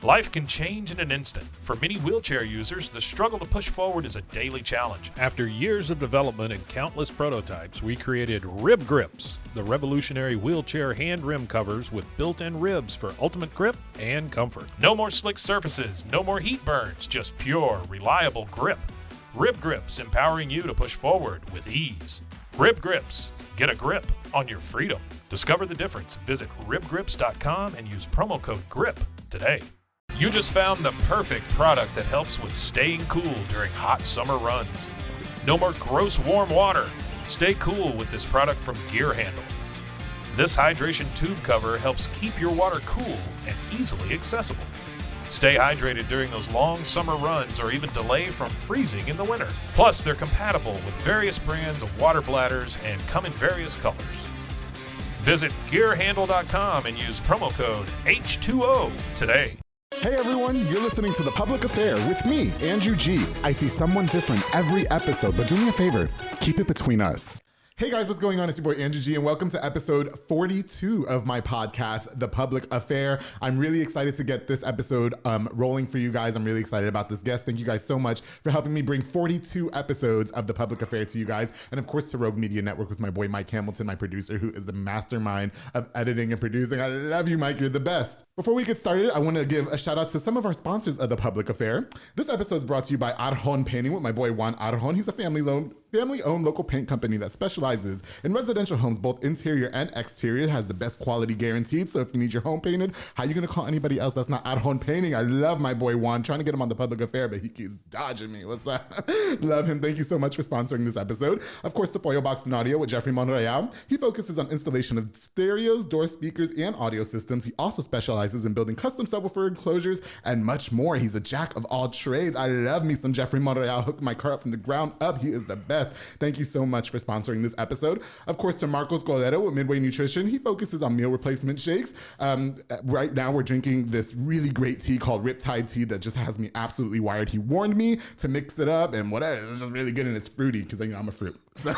Life can change in an instant. For many wheelchair users, the struggle to push forward is a daily challenge. After years of development and countless prototypes, we created Rib Grips, the revolutionary wheelchair hand rim covers with built-in ribs for ultimate grip and comfort. No more slick surfaces, no more heat burns, just pure, reliable grip. Rib Grips, empowering you to push forward with ease. Rib Grips, get a grip on your freedom. Discover the difference. Visit ribgrips.com and use promo code GRIP today. You just found the perfect product that helps with staying cool during hot summer runs. No more gross warm water. Stay cool with this product from Gear Handle. This hydration tube cover helps keep your water cool and easily accessible. Stay hydrated during those long summer runs or even delay from freezing in the winter. Plus, they're compatible with various brands of water bladders and come in various colors. Visit gearhandle.com and use promo code H2O today. Hey everyone, you're listening to The Public Affair with me, Andrew G. I see someone different every episode, but do me a favor, keep it between us. Hey guys, what's going on? It's your boy Andrew G, and welcome to episode 42 of my podcast, The Public Affair. I'm really excited to get this episode rolling for you guys. I'm really excited about this guest. Thank you guys so much for helping me bring 42 episodes of The Public Affair to you guys, and of course to Rogue Media Network with my boy Mike Hamilton, my producer, who is the mastermind of editing and producing. I love you, Mike. You're the best. Before we get started, I want to give a shout out to some of our sponsors of The Public Affair. This episode is brought to you by Arjon Painting with my boy Juan Arjon. He's a family-owned local paint company that specializes in residential homes, both interior and exterior. It has the best quality guaranteed. So if you need your home painted, how are you going to call anybody else that's not Arjon Painting? I love my boy Juan. Trying to get him on The Public Affair, but he keeps dodging me. What's up? Love him. Thank you so much for sponsoring this episode. Of course, the Pollo Box and Audio with Jeffrey Monreal. He focuses on installation of stereos, door speakers, and audio systems. He also specializes in building custom subwoofer enclosures and much more. He's a jack of all trades. I love me some Jeffrey Monreal. Hooked my car up from the ground up. He is the best. Thank you so much for sponsoring this episode. Of course, to Marcos Cordero with Midway Nutrition. He focuses on meal replacement shakes. Right now, we're drinking this really great tea called Riptide Tea that just has me absolutely wired. He warned me to mix it up and whatever. It's just really good and it's fruity because I'm a fruit. So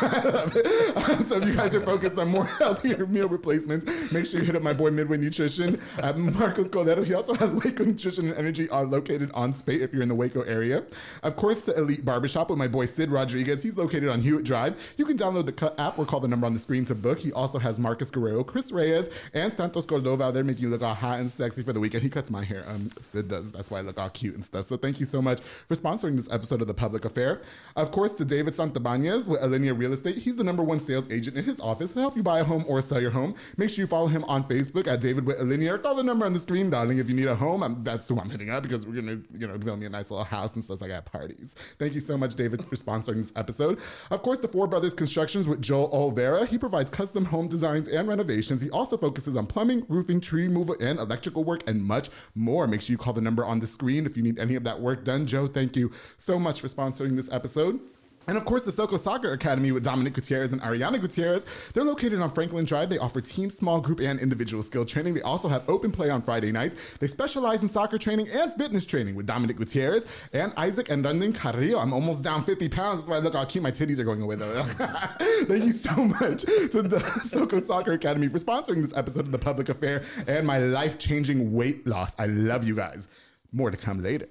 if you guys are focused on more healthier meal replacements, make sure you hit up my boy Midway Nutrition. Marcos Cordero. He also has Waco Nutrition and Energy located on Spate if you're in the Waco area. Of course, to Elite Barbershop with my boy Sid Rodriguez. He's located on Hewitt Drive. You can download the Cut app or call the number on the screen to book. He also has Marcus Guerrero, Chris Reyes, and Santos Cordova out there making you look all hot and sexy for the weekend. He cuts my hair. Sid does. That's why I look all cute and stuff. So thank you so much for sponsoring this episode of The Public Affair. Of course, to David Santabanez with Alinea Real Estate. He's the #1 sales agent in his office. He'll help you buy a home or sell your home. Make sure you follow him on Facebook at David with Alinea, or call the number on the screen, darling, if you need a home. That's who I'm hitting up because we're going to build me a nice little house and stuff like that, parties. Thank you so much, David, for sponsoring this episode. Of course, the Four Brothers Constructions with Joel Olvera. He provides custom home designs and renovations. He also focuses on plumbing, roofing, tree removal, and electrical work, and much more. Make sure you call the number on the screen if you need any of that work done. Joe, thank you so much for sponsoring this episode. And of course, the Soco Soccer Academy with Dominic Gutierrez and Ariana Gutierrez. They're located on Franklin Drive. They offer team, small group, and individual skill training. They also have open play on Friday nights. They specialize in soccer training and fitness training with Dominic Gutierrez and Isaac and London Carrillo. I'm almost down 50 pounds. That's why look, I'll keep my titties are going away though. Thank you so much to the Soco Soccer Academy for sponsoring this episode of The Public Affair and my life-changing weight loss. I love you guys. More to come later.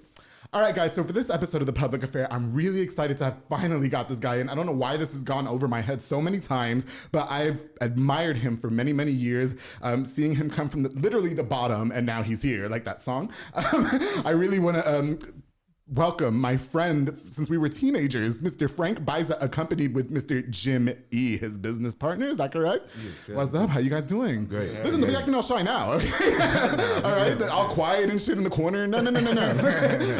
All right, guys, so for this episode of The Public Affair, I'm really excited to have finally got this guy in. I don't know why this has gone over my head so many times, but I've admired him for many, many years, seeing him come from literally the bottom, and now he's here, like that song. I really want to welcome my friend, since we were teenagers, Mr. Frank Baisa, accompanied with Mr. Jim E., his business partner. Is that correct? Yeah, what's up? How you guys doing? Great. Listen, don't be acting all shy now. Okay? All right? All quiet and shit in the corner. No.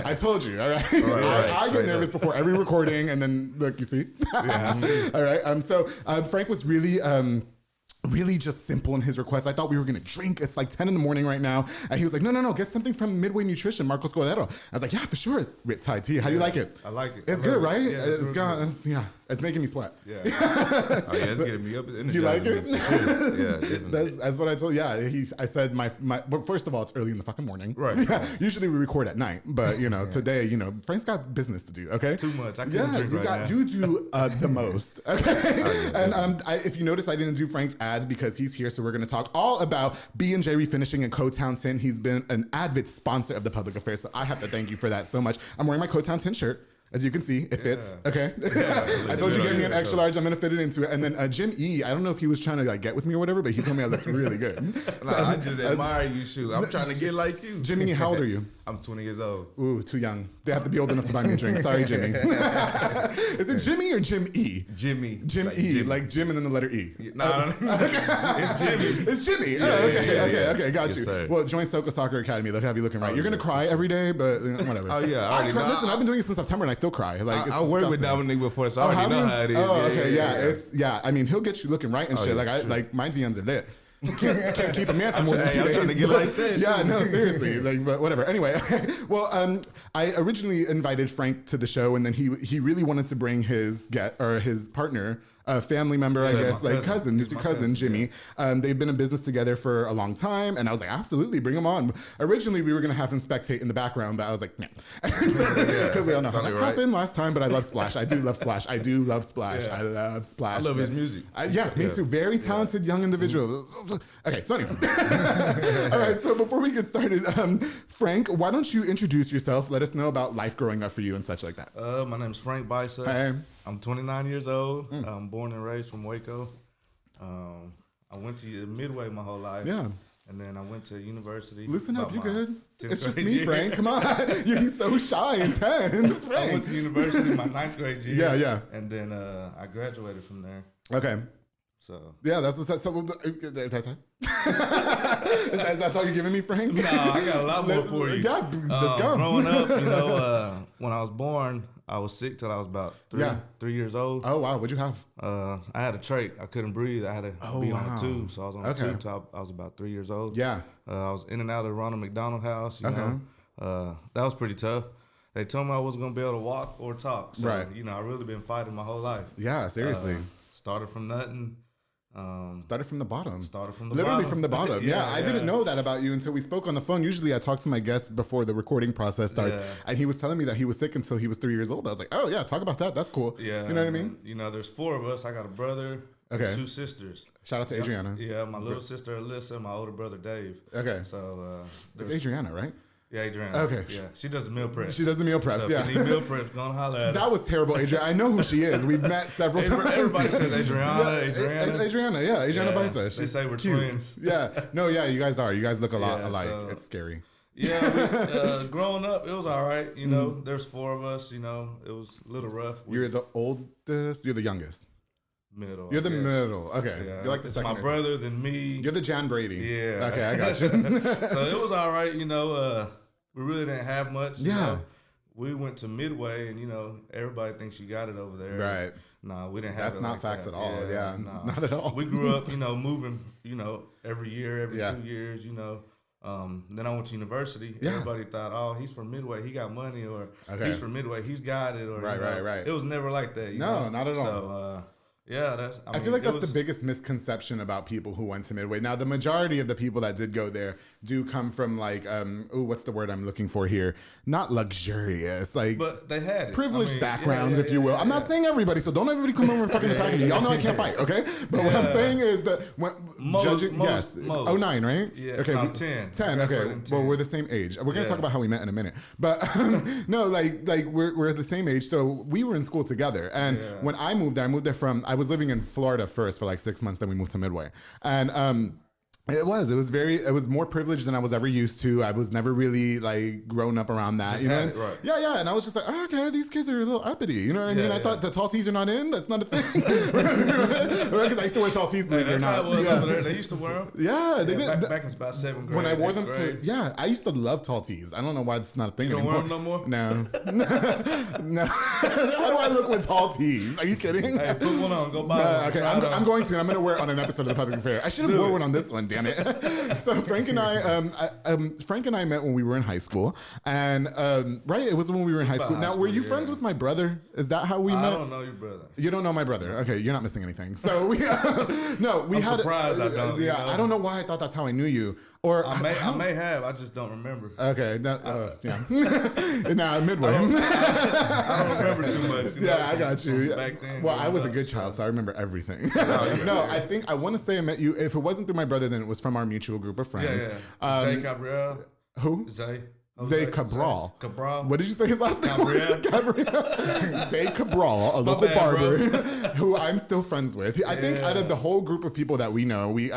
I told you, all right? I get nervous before every recording, and then, look, you see? Yeah. All right? So Frank was really just simple in his request. I thought we were gonna drink. It's like 10 in the morning right now. And he was like, no, get something from Midway Nutrition, Marcos Cordero. I was like, yeah, for sure. Riptide Tea. How do you like it? I like it. It's good, right? Yeah, it's got, yeah. It's making me sweat. Yeah. Oh yeah, it's getting me up. Do you like it? Yeah, definitely. That's what I told. Yeah, I said my. But first of all, it's early in the fucking morning. Right. Yeah. Usually we record at night, but today, Frank's got business to do. Okay. Too much. I can't drink now. You do the most. Okay. And if you notice, I didn't do Frank's ads because he's here, so we're going to talk all about B&J Refinishing in Co-Town 10. He's been an avid sponsor of the Public Affairs, so I have to thank you for that so much. I'm wearing my Co-Town 10 shirt. As you can see, it fits. Okay. I told you, get me an extra large. I'm going to fit it into it. And then Jim E, I don't know if he was trying to get with me or whatever, but he told me I looked really good. I just admire you, shoot. I'm trying to get like you. Jimmy, how old are you? I'm 20 years old. Ooh, too young. They have to be old enough to buy me a drink. Sorry, Jimmy. Is it Jimmy or Jim E? Jimmy. Jim like E, Jimmy. like Jim and then the letter E. No. It's Jimmy. It's Jimmy. Yeah, Okay, got yes, you. Sir. Well, join Soka Soccer Academy. They'll have you looking right. You're going to cry every day, but whatever. Oh, yeah. I cry. Listen, I've been doing it since September and I still cry. I worked with Dominic before, so I already know how it is. Oh, okay, yeah. I mean, he'll get you looking right and shit. Yeah, Like my DMs are lit. Can't keep a man for more than 2 days. I'm trying to get like this. Yeah, no, seriously. But whatever. Anyway, well, I originally invited Frank to the show, and then he really wanted to bring his partner, a family member, I guess, like cousin. This is your cousin, Jimmy. Yeah. They've been in business together for a long time, and I was like, absolutely, bring him on. Originally, we were gonna have him spectate in the background, but I was like, no, because we all know how that happened last time. But I love Splash. I do love Splash. I love Splash. I love his music. Me too. Very talented young individual. Okay, so anyway. All right, so before we get started, Frank, why don't you introduce yourself? Let us know about life growing up for you and such like that. My name's Frank Baisa. Hey. I'm 29 years old. I'm born and raised from Waco. I went to Midway my whole life. Yeah. And then I went to university. Listen up, you good? It's just me, year. Frank. Come on. He's so shy and tense. I went to university my 9th grade year. Yeah. And then I graduated from there. Okay. So yeah, that's what's that. So that's all you're giving me, Frank? No, I got a lot more for you. Yeah, let's go. Growing up, when I was born, I was sick till I was about 3 years old. Oh wow, what'd you have? I had a trach. I couldn't breathe. I had to be on a tube, so I was on a tube till I was about 3 years old. Yeah. I was in and out of Ronald McDonald House. You know, that was pretty tough. They told me I wasn't gonna be able to walk or talk. So, I really been fighting my whole life. Yeah, seriously. Started from nothing. Started from the bottom. Literally from the bottom. Yeah, I didn't know that about you until we spoke on the phone. Usually I talk to my guests before the recording process starts. Yeah. And he was telling me that he was sick until he was 3 years old. I was like, oh yeah, talk about that. That's cool. Yeah. You know what I mean? There's 4 of us. I got a brother and 2 sisters. Shout out to Adriana. Yeah, my little sister Alyssa, my older brother Dave. Okay. So it's Adriana, right? Yeah, Adriana. Okay. Yeah, she does the meal prep. She does the meal preps, so if you need meal preps, go and holler at her. That was terrible, Adriana. I know who she is. We've met several times. Everybody says Adriana. Adriana Baisa. They say we're twins. Yeah. No, yeah, you guys are. You guys look a lot alike. So, it's scary. Yeah, growing up, it was all right. There's 4 of us. It was a little rough. You're the oldest? You're the youngest? Middle. You're the middle. Okay. Yeah. You're like the second. My brother, then me. You're the Jan Brady. Yeah. Okay, I got you. So it was all right. We really didn't have much. Yeah. We went to Midway, and everybody thinks you got it over there. Right. No, we didn't have. That's not facts at all. Yeah, not at all. We grew up, moving, every year, every 2 years. Then I went to university. Yeah. Everybody thought, oh, he's from Midway, he got money, or he's from Midway, he's got it, or right. It was never like that. No, not at all. So, yeah, I feel like that's the biggest misconception about people who went to Midway. Now, the majority of the people that did go there do come from what's the word I'm looking for here? Not luxurious, but they had it. Privileged backgrounds, if you will. I'm not saying everybody, so don't everybody come over and fucking attack me. Y'all know I can't fight, okay? But what I'm saying is that most. 09, right? Yeah. Okay. No, 10. 10. Okay. Well, we're the same age. We're gonna talk about how we met in a minute, but no, we're the same age. So we were in school together, and when I moved there from. I was living in Florida first for 6 months, then we moved to Midway. And it was more privileged than I was ever used to. I was never really grown up around that. Right. Yeah. And I was just like, oh, okay, these kids are a little uppity. You know what I mean? I thought the tall tees are not in. That's not a thing. Because I used to wear tall tees, believe it or not. That's how it was over there. They used to wear them. Yeah, they did. Back in about 7th grade. When I wore them I used to love tall tees. I don't know why it's not a thing anymore. You don't wear them no No. more? No. How do I look with tall tees? Are you kidding? Hey, put one on. Go buy one. Okay, I'm going to. And I'm going to wear it on an episode of The Public Affair. I should have worn one on this one, damn damn it. So Frank and I met when we were in high school, and right, it was when we were in high school. Now, were you friends with my brother? Is that how we met? I don't know your brother. You don't know my brother? Okay, you're not missing anything. So we, no, we I'm had. Surprised I don't. Yeah, I don't know why I thought that's how I knew you. Or I may have. I just don't remember. Okay, yeah. Now midway. I don't remember too much. Yeah, I got you. Back then. Well, I was a good child, so I remember everything. No, I want to say I met you. If it wasn't through my brother, then it was from our mutual group of friends. Yeah. Zay Cabral. Who? Zay Cabral. Cabral. What did you say his last name? Gabriel. Zay Cabral, a local bad, barber who I'm still friends with. I think out of the whole group of people that we know, we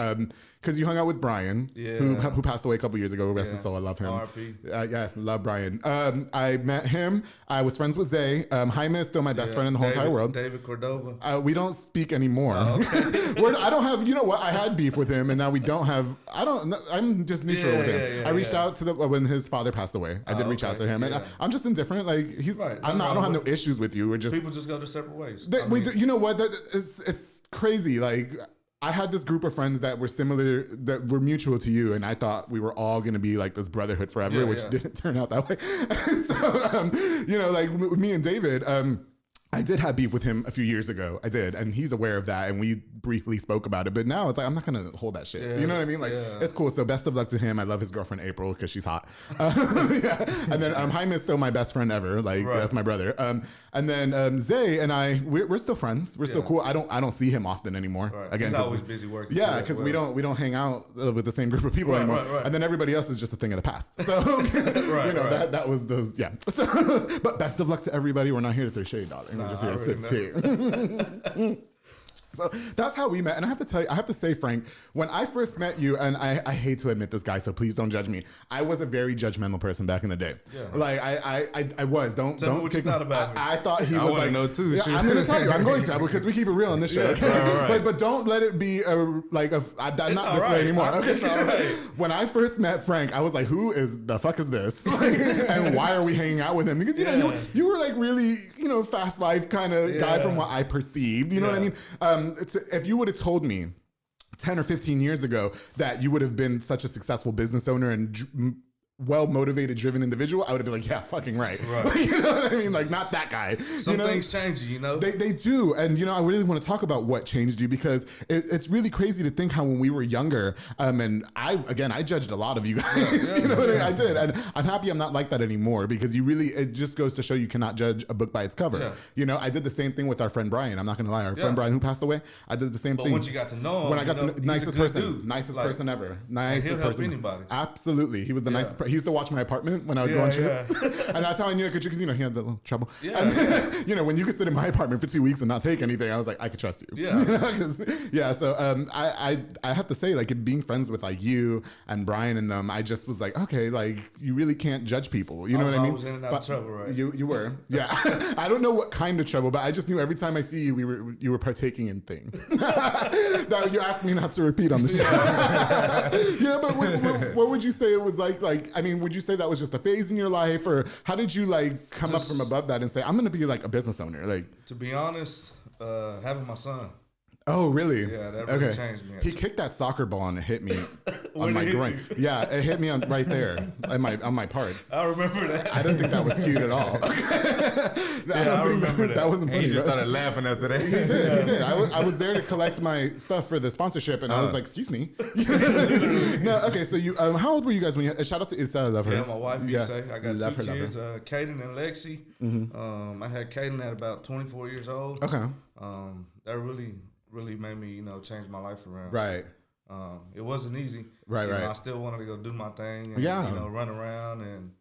because you hung out with Brian, who passed away a couple years ago. Rest his soul. I love him. R.I.P. Yes, love Brian. I met him. I was friends with Zay. Jaime is still my best friend in the whole entire world. David Cordova. We don't speak anymore. Oh, okay. I don't have. You know what? I had beef with him, and now we don't have. I'm just neutral with him. I reached out to when his father passed away. I did reach out to him, and I'm just indifferent. Like he's. Right. I don't have no issues with you. We're just people just go their separate ways. You know what? It's crazy. Like. I had this group of friends that were similar, that were mutual to you, and I thought we were all going to be like this brotherhood forever, which didn't turn out that way. So, like me and David, I did have beef with him a few years ago. I did, and he's aware of that, and we briefly spoke about it. But now it's like, I'm not going to hold that shit. You know what I mean? Like, it's cool. So best of luck to him. I love his girlfriend, April, because she's hot. And then Jaime is still my best friend ever. Like, that's my brother. And then Zay and I, we're still friends. We're still cool. I don't see him often anymore. Right. Again, he's always busy working. Yeah, because we don't hang out with the same group of people anymore. Right. And then everybody else is just a thing of the past. So, that was those, So, but best of luck to everybody. We're not here to throw shade, darling. We're just here to sip tea. So that's how we met. And I have to say, Frank, when I first met you, and I hate to admit this, guy, so please don't judge me. I was a very judgmental person back in the day. Yeah. Like I was. Don't what you thought about me. I thought he was like, know too. Yeah, I'm going to tell you. I'm going to, because we keep it real on this show. Okay? But don't let it be I'm not this way anymore. Okay. It's all right. When I first met Frank, I was like, who is the fuck is this? And why are we hanging out with him? Because you were like really fast life kind of guy from what I perceived. You know what I mean? If you would have told me 10 or 15 years ago that you would have been such a successful business owner and well-motivated, driven individual, I would have been like, yeah, fucking right. You know what I mean? Like, not that guy. Some things change you, They do. And, I really want to talk about what changed you, because it's really crazy to think how when we were younger, and I judged a lot of you guys. You know what I mean? I did. And I'm happy I'm not like that anymore, because it just goes to show you cannot judge a book by its cover. Yeah. I did the same thing with our friend Brian. I'm not going to lie. Our friend Brian, who passed away, I did the same thing. But once you got to know him, when I got to know, nicest person like, person ever. Nicest person. Help anybody. Absolutely. He was the nicest person. He used to watch my apartment when I would go on trips. And that's how I knew I could, because, he had that little trouble. Yeah. And, when you could sit in my apartment for 2 weeks and not take anything, I was like, I could trust you. Yeah. So I have to say, like, being friends with, like, you and Brian and them, I just was like, okay, like, you really can't judge people. You know what I mean? I was in and out of trouble, right? You were. Yeah. I don't know what kind of trouble, but I just knew every time I see you, you were partaking in things. Now, you asked me not to repeat on the show. But what would you say it was like? I mean, would you say that was just a phase in your life, or how did you like come up from above that and say, I'm going to be like a business owner? Like, to be honest, having my son. Oh, really? Yeah, that really changed me. He kicked that soccer ball and it hit me on my groin. Yeah, it hit me right there on my parts. I remember that. I didn't think that was cute at all. I remember that. That wasn't funny. He just started laughing after that. He did. I was there to collect my stuff for the sponsorship, and I was like, excuse me. No, okay, so you, how old were you guys when you, shout out to Itza, I love her. Yeah, my wife, I got two kids, Kaden and Lexi. Mm-hmm. I had Kaden at about 24 years old. Okay. That really made me, change my life around. Right. It wasn't easy. Right. I still wanted to go do my thing and, run around and,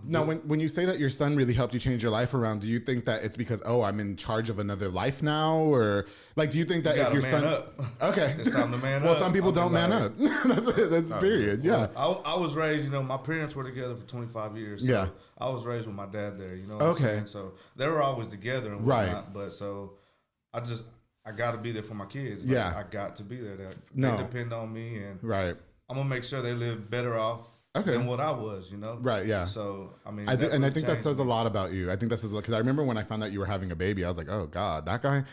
Now, when you say that your son really helped you change your life around, do you think that it's because, I'm in charge of another life now? Or, like, do you think that if your son... up. Okay. It's time to man up. Well, some people don't man up. That's period. Yeah. I was raised, my parents were together for 25 years. So I was raised with my dad there, what I'm saying? So they were always together and whatnot. But so I got to be there for my kids. Like, I got to be there. They depend on me, and I'm gonna make sure they live better off than what I was, you know? Right, yeah. So, I mean, I think that says a lot about you. I think that says a lot, because I remember when I found out you were having a baby, I was like, oh, God, that guy?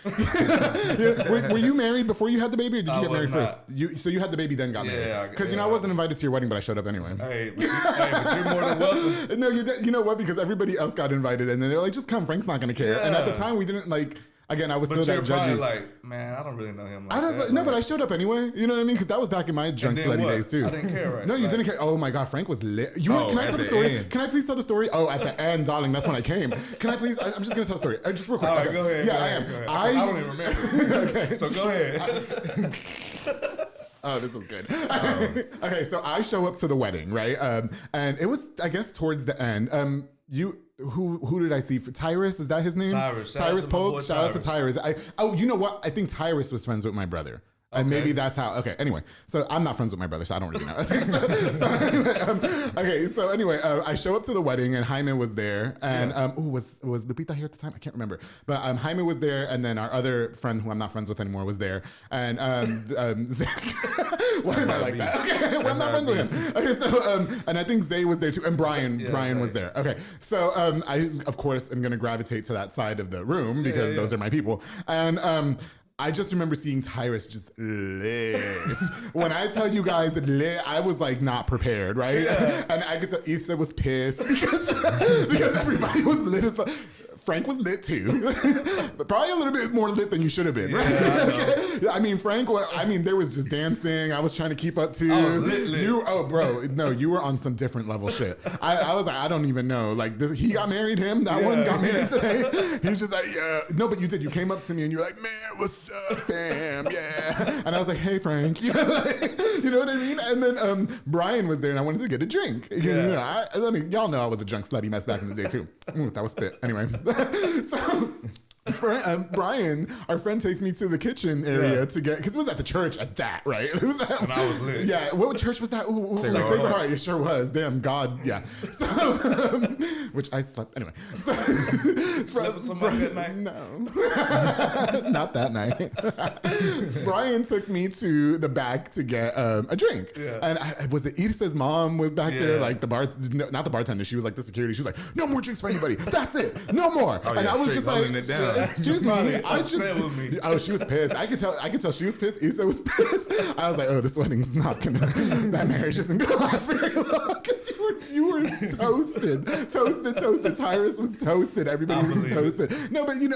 Were you married before you had the baby, or did you get married first? So you had the baby, then got married? Yeah. Because, I wasn't invited to your wedding, but I showed up anyway. Hey, but you're more than welcome. No, you know what? Because everybody else got invited, and then they're like, just come, Frank's not going to care. Yeah. And at the time, we didn't, like... Again, I was still that judgy. Like, man, I don't really know him. No, but I showed up anyway. You know what I mean? Because that was back in my drunk slutty days too. I didn't care, right? No, you didn't care. Oh my God, Frank was lit. Can I tell the story? End. Can I please tell the story? Oh, at the end, darling, that's when I came. Can I please? I'm just gonna tell the story. Just real quick. All right, go ahead. Yeah, I am. I don't even remember. Okay, so go ahead. Oh, this was good. Okay, so I show up to the wedding, right? And it was, I guess, towards the end. Who did I see? Tyrus, is that his name? Tyrus Pope. Shout out to Tyrus. You know what? I think Tyrus was friends with my brother. Okay. And maybe that's how. Okay. Anyway, so I'm not friends with my brother, so I don't really know. So anyway, I show up to the wedding, and Jaime was there, and was Lupita here at the time? I can't remember, but Jaime was there, and then our other friend, who I'm not friends with anymore, was there, and why am I like that? Okay, well, I'm not friends with him. Okay, so and I think Zay was there too, and Brian was there. Okay, so I of course am gonna gravitate to that side of the room because those are my people, and I just remember seeing Tyrus just lit. When I tell you guys lit, I was like not prepared, right? Yeah. And I could tell Issa was pissed because everybody was lit as fuck. Frank was lit too, but probably a little bit more lit than you should have been. Right? Yeah, I mean, there was just dancing. I was trying to keep up to. Oh, lit. Bro, no, you were on some different level shit. I was like, I don't even know. Like, he got married, that one got married today. He was just like, yeah. No, but you did. You came up to me and you were like, man, what's up, fam? Yeah. And I was like, hey, Frank. You know what I mean? And then Brian was there, and I wanted to get a drink. Yeah. Y'all know I was a drunk slutty mess back in the day too. That was spit. Anyway. So Brian, our friend, takes me to the kitchen area to get, because it was at the church at that, right? It was at, and I was lit. Yeah, what church was that? Sacred Heart. It sure was. Damn, God, yeah. So, which I slept anyway. So, slept with somebody that night? No, not that night. Brian took me to the back to get a drink, and was it Issa's mom was back there, like not the bartender. She was like the security. She was like, no more drinks for anybody. That's it. No more. And I was just like, excuse me. She was pissed. I could tell she was pissed. Issa was pissed. I was like, oh, this wedding's not gonna, that marriage isn't gonna last very long, because you were toasted. Tyrus was toasted. Everybody was toasted. No, but you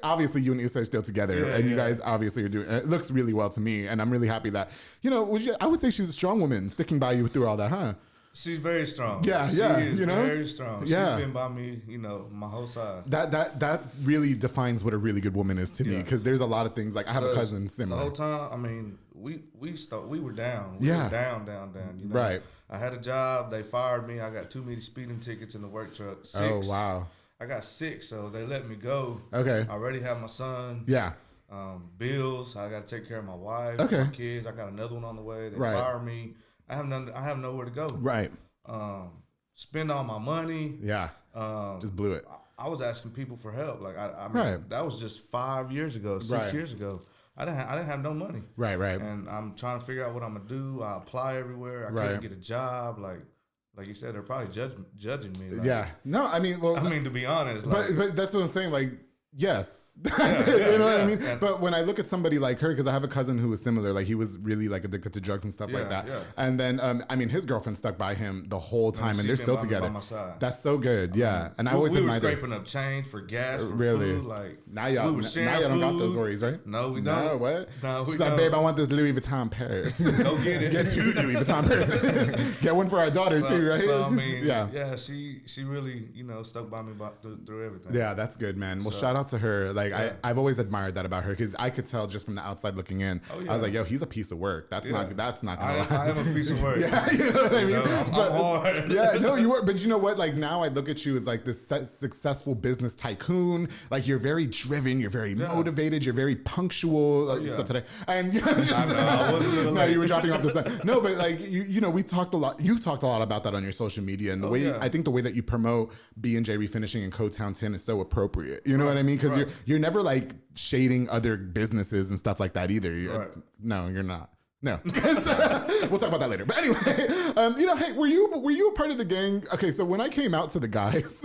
obviously you and Issa are still together, and you guys obviously are doing. It looks really well to me, and I'm really happy that I would say she's a strong woman, sticking by you through all that, huh? She's very strong. Yeah, she is very strong. Yeah. She's been by me, my whole side. That really defines what a really good woman is to me, because there's a lot of things, like I have a cousin similar. The whole time, I mean, we were down. We were down. Right. I had a job. They fired me. I got 2 meter speeding tickets in the work truck. 6. Oh, wow. I got 6, so they let me go. Okay. I already have my son. Yeah. Bills. I got to take care of my wife, my kids. I got another one on the way. They fired me. I have nowhere to go. Right. Spend all my money. Yeah. Just blew it. I was asking people for help. Like I mean, that was just 5 years ago, 6 years ago. I didn't have no money. Right. And I'm trying to figure out what I'm gonna do. I apply everywhere. I couldn't get a job. Like you said, they're probably judging me. Like, yeah. No, I mean, to be honest, but that's what I'm saying. Like, yes. That's it, you know what I mean? But when I look at somebody like her, because I have a cousin who was similar, like he was really like addicted to drugs and stuff like that. Yeah. And then, I mean, his girlfriend stuck by him the whole time, and they're still together. That's so good. Yeah. And I always we were scraping up change for gas, for food. Like now y'all don't got those worries, right? No, we don't. No, what? No, we She's don't. like, babe, I want this Louis Vuitton purse. Go get it. Get 2 Louis Vuitton purses. Get one for our daughter too, right? So I mean, yeah, she really stuck by me through everything. Yeah, that's good, man. Well, shout out to her. Like I've always admired that about her, because I could tell just from the outside looking in. I was like, yo, he's a piece of work. That's not gonna lie. I am a piece of work. Yeah, you know what I mean? I'm hard. Yeah, no, you were. But you know what? Like now I look at you as like this successful business tycoon. Like you're very driven, you're very motivated, you're very punctual. Except today. And I wasn't no, you were dropping off the stuff. No, but like we talked a lot. You've talked a lot about that on your social media, and the way I think the way that you promote B&J Refinishing and Co-Town 10 is so appropriate. You know what I mean? Because you're never like shading other businesses and stuff like that either. No, you're not. No. We'll talk about that later. But anyway, hey, were you a part of the gang? Okay, so when I came out to the guys,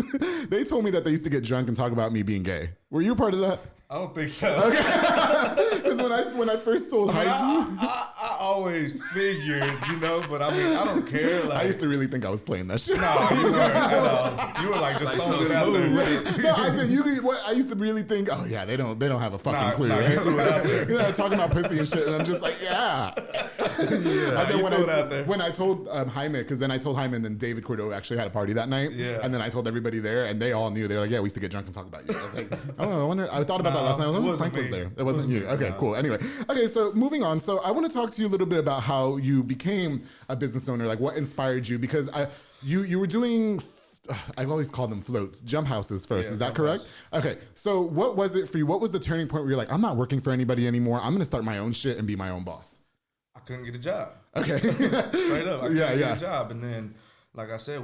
they told me that they used to get drunk and talk about me being gay. Were you a part of that? I don't think so. Okay. Because when I first told I always figured, but I mean, I don't care. Like, I used to really think I was playing that shit. No, you weren't at all. You were like just throwing it out there. Right? No, I used to really think, oh yeah, they don't have a fucking clue. Right? Talking about pussy and shit, and I'm just like, yeah. And then when I told Jaime, because then I told Jaime, and then David Cordova actually had a party that night. Yeah. And then I told everybody there, and they all knew. They were like, yeah, we used to get drunk and talk about you. I was like, oh, I wonder. I thought about that last night. I was like, Frank was there. It wasn't you. Okay, cool. Anyway, so moving on. So I want to talk to you a little bit about how you became a business owner, like what inspired you, because you were doing, I've always called them floats, jump houses first. Yeah, is that correct? Okay. So what was it for you? What was the turning point where you're like, I'm not working for anybody anymore. I'm going to start my own shit and be my own boss? I couldn't get a job. Okay. Straight up. I couldn't get a job. And then, like I said,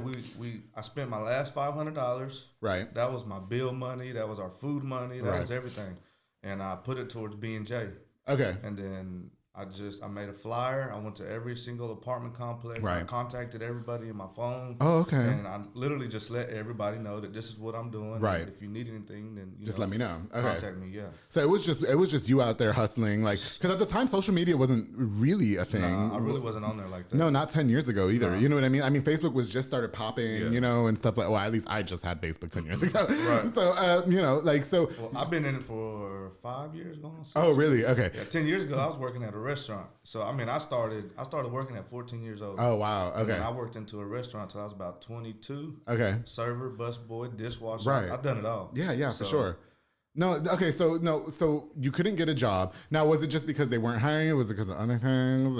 I spent my last $500. Right. That was my bill money. That was our food money. That was everything. And I put it towards B&J. Okay. And then I made a flyer. I went to every single apartment complex. Right. I contacted everybody in my phone. Oh, okay. And I literally just let everybody know that this is what I'm doing. Right. And if you need anything, then just let me know. Okay. Contact me. Yeah. So it was just you out there hustling, like, because at the time social media wasn't really a thing. Nah, I really wasn't on there like that. No, not 10 years ago either. No. You know what I mean? I mean, Facebook was just started popping, and stuff like. Well, at least I just had Facebook 10 years ago. Right. So Well, I've been in it for 5 years, going on 6. Oh, really? Okay. Yeah, 10 years ago, I was working at a restaurant. So I mean, I started working at 14 years old. Oh wow. Okay. And I worked into a restaurant till I was about 22. Okay. Server, busboy, dishwasher. Right. I've done it all. Yeah, for sure. No, okay, so you couldn't get a job. Now, was it just because they weren't hiring you? Was it because of other things,